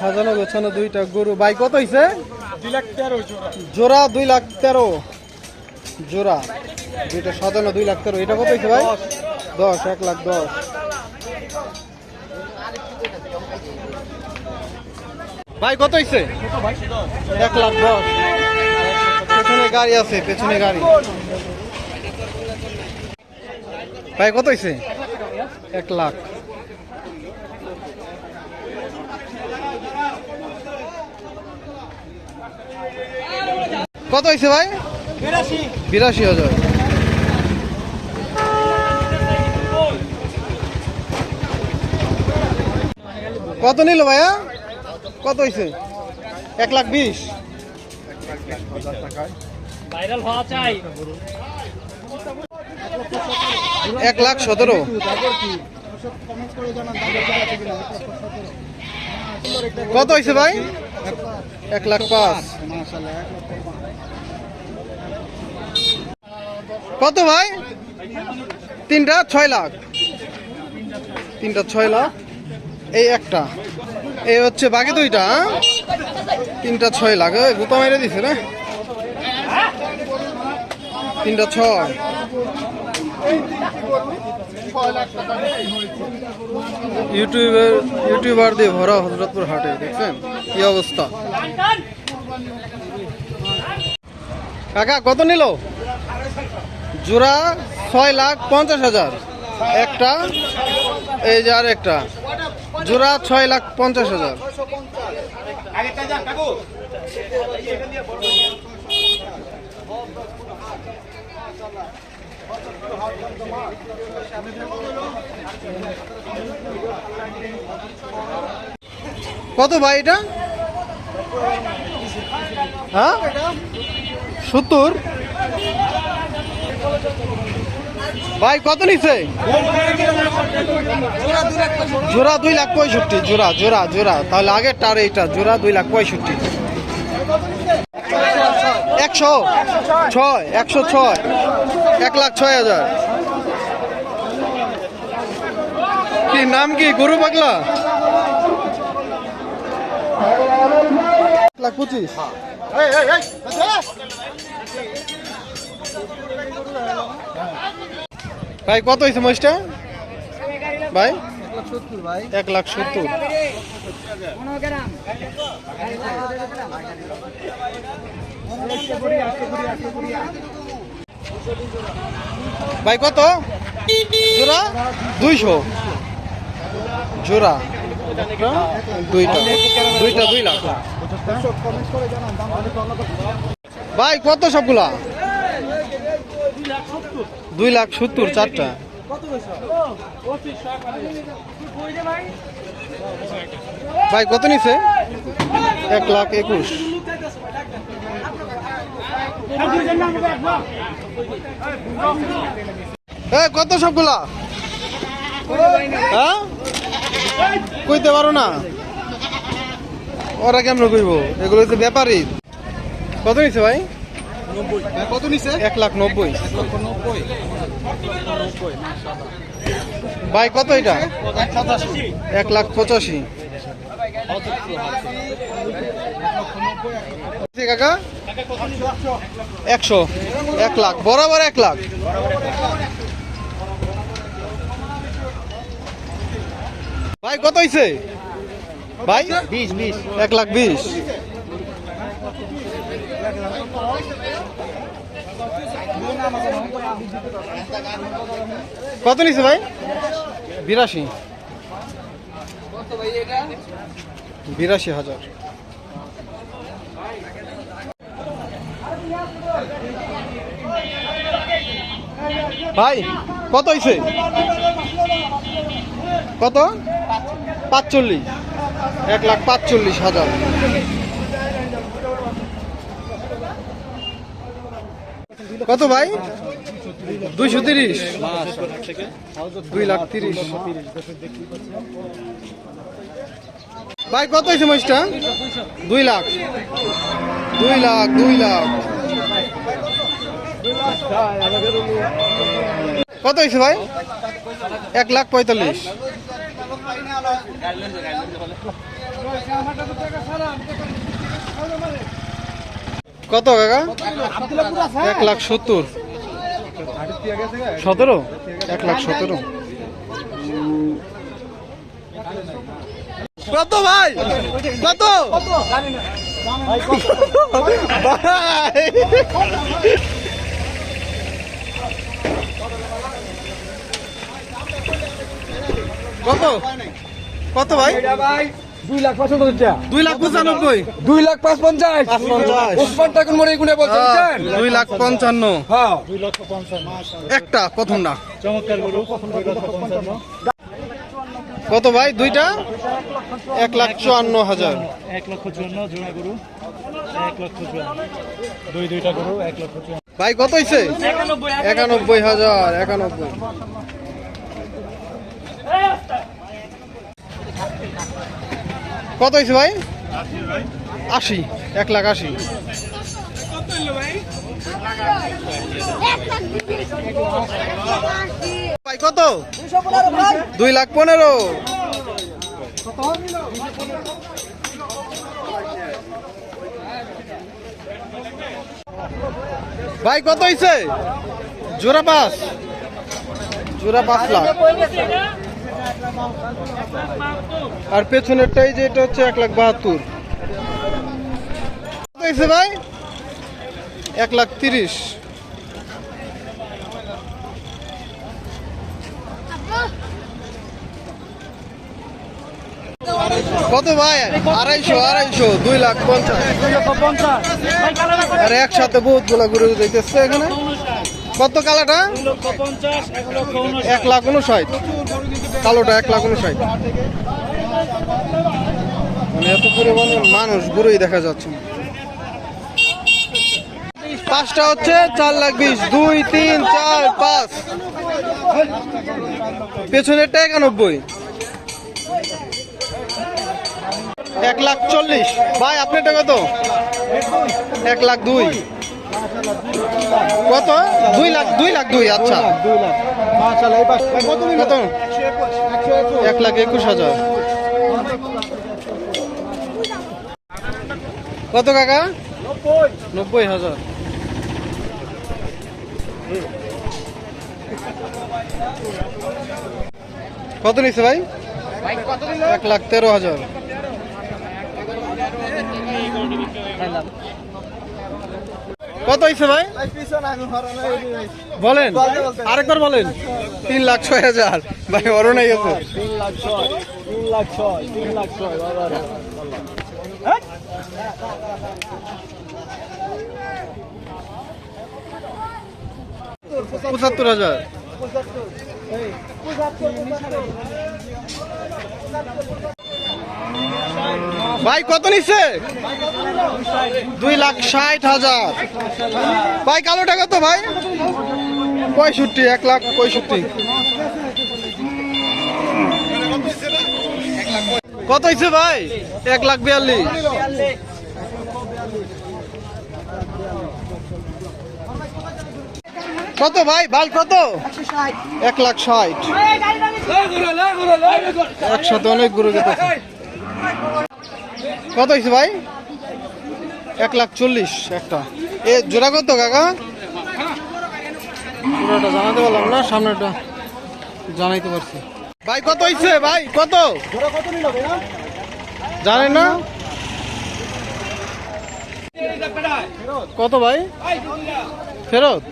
সাজানো গোছানো দুইটা গরু। ভাই কত হয়েছে? 2,13,000 জোড়া 2,13,000 জোড়া। দুইটা সাজানো 2,13,000। এটা কত হয়েছে ভাই? 10, 1,10,000। ভাই কত হয়েছে? 1,10,000। পেছনে গাড়ি আছে, পেছনে গাড়ি। ভাই কত হয়েছে? 1,00,000। কত হয়েছে ভাই? 82,000। কত নিল ভাইয়া? কত হয়েছে? 1,20,000। ভাইরাল হওয়া চাই। 1,17,000। কত হয়েছে ভাই? 1,05,000। কত ভাই? তিনটা 6 লাখ। তিনটা 6 লাখ। এই একটা, এই হচ্ছে বাকি দুইটা। তিনটা 6 লাখ। গোপা মেরে দিছে না? তিনটা 6। ইউটিউবার দিয়ে ভরা হযরতপুর হাটে। দেখছেন কি অবস্থা? কাকা কত নিল? জোড়া 6,50,000। একটা, এই যে আর একটা জোড়া 6,50,000। কত ভাই এটা? হ্যাঁ 70। ভাই কত নিচ্ছে? জোড়া 2,65,000। জোড়া জোড়া জোড়া। তাহলে আগের টার এইটা জোড়া 2,65,000। 106। 106। 1,06,000। কি নাম কি? গরু পাগলা। 1,25,000। ভাই কত হয়েছে মহিষটা? ভাই 1,70,000। ভাই কত? জোড়া 200। জোড়া দুইটা 2 লাখ। ভাই কত সবগুলা? 2,70,000 চারটা। ভাই কত নিছে? 1,21,000। কত সবগুলা? হ্যাঁ কইতে পারো না? ওরা কেমন কইব? এগুলো হচ্ছে ব্যাপারী। কত নিছে ভাই? কত নিছে? 1,90,000। ভাই কত এটা? 1,85,000। কাকা 100। 1,00,000 বরাবর। 1,00,000। ভাই কত হয়েছে? ভাই 1,20,000। কত নিছে ভাই? 82,000। 82,000। ভাই কত হয়েছে? কত? 45। 1,45,000। কত ভাই? 230। 2,30,000। ভাই কত হয়েছে মহিষটা? 2 লাখ। 2 লাখ। 2 লাখ। কত হয়েছে ভাই? 1,45,000। কত কাকা? 1,70,000। 17? 1,17,000। কত ভাই? কত? ভাই কত? কত ভাই? 2,95,000 2,95,000। 2,55,000 55। ওসমান টাকুন মরে গুনে বলছেন 2,55,000। হ্যাঁ একটা প্রথমটা চমৎকার গরু 2,55,000 কত ভাই? দুইটা 1,54,000। 1,54,000 জোড়া গরু 1,54,000 দুইটা গরু 1,54,000 ভাই কত হইছে? 91,000। 91। কত হয়েছে ভাই? 80। 1,80,000। ভাই কত? 2,15,000। ভাই কত হয়েছে? জোড়া 5। জোড়া 5 লাখ। আর পেছনেরটাই যে এটা হচ্ছে 1,72,000। কত হয়েছে ভাই? 1,30,000। কত ভাই? 250,000। 2,50,000। আর একসাথে বহুত গুলা ঘুরে দেখতেছে এখানে। কত কালাটা? 1,59,000। কালোটা 1,59,000। মানে এত পরিমাণে মানুষ ঘুরেই দেখা যাচ্ছে। পাঁচটা হচ্ছে 4,20,000। 2, 3, 4, 5। পেছনেরটা 91। 1,40,000। ভাই আপনারটা কত? 1,02,000। কত? 2,02,000। আচ্ছা কত? 1,21,000। কত কাকা? 90,000। কত নিচ্ছে ভাই? 1,13,000। কত হয়েছে ভাই? বলেন আরেকবার বলেন। 3,06,000। ভাই বড় নাই গেছে। 75,000। ভাই কত নিচ্ছে? 2,60,000। ভাই কালোটা কত ভাই? 65। 1,65,000। কত হয়েছে ভাই? 1,42,000। কত ভাই? ভাই কত? 1,60,000। একসাথে অনেক গরু গেছে। কত হয়েছে ভাই? 1,40,000 একটা। এ জোড়া কত কাকা? পুরোটা জানাতে পারলাম না, সামনেটা জানাইতে পারছি। ভাই কত হয়েছে ভাই? কত জানেন না? কত ভাই? ফেরত?